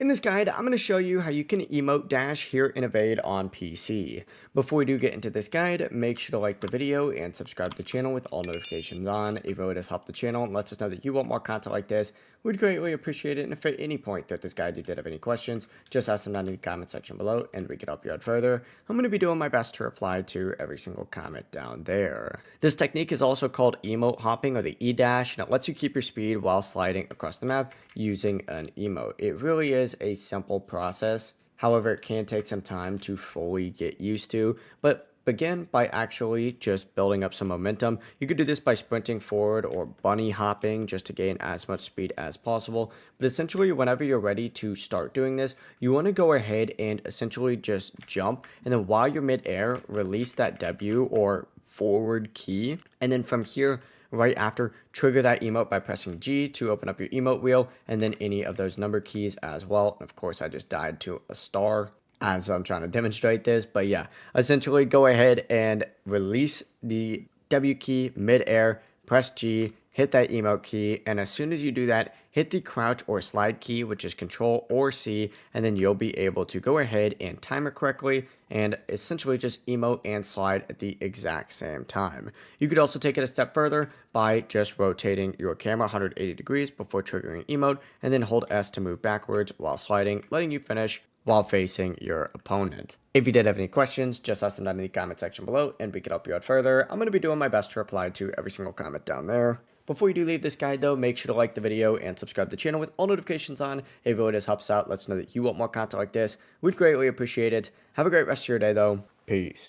In this guide, I'm going to show you how you can emote dash here in Evade on PC. Before we do get into this guide, make sure to like the video and subscribe to the channel with all notifications on. A vote has helped the channel and lets us know that you want more content like this. We'd greatly appreciate it, and if at any point throughout this guide you did have any questions, just ask them down in the comment section below and we can help you out further. I'm going to be doing my best to reply to every single comment down there. This technique is also called emote hopping, or the E-dash, and it lets you keep your speed while sliding across the map using an emote. It really is a simple process. However, it can take some time to fully get used to, but begin by actually just building up some momentum. You could do this by sprinting forward or bunny hopping just to gain as much speed as possible. But essentially, whenever you're ready to start doing this, you want to go ahead and essentially just jump. And then while you're midair, release that W or forward key. And then from here, right after, trigger that emote by pressing G to open up your emote wheel, and then any of those number keys as well. And of course, I just died to a star as I'm trying to demonstrate this, but yeah, essentially go ahead and release the W key midair, press G, hit that emote key, and as soon as you do that, hit the crouch or slide key, which is Control or C, and then you'll be able to go ahead and time it correctly and essentially just emote and slide at the exact same time. You could also take it a step further by just rotating your camera 180 degrees before triggering emote, and then hold S to move backwards while sliding, letting you finish while facing your opponent. If you did have any questions, just ask them down in the comment section below and we can help you out further. I'm going to be doing my best to reply to every single comment down there. Before you do leave this guide though, make sure to like the video and subscribe to the channel with all notifications on. If it does helps out, let us know that you want more content like this. We'd greatly appreciate it. Have a great rest of your day though. Peace.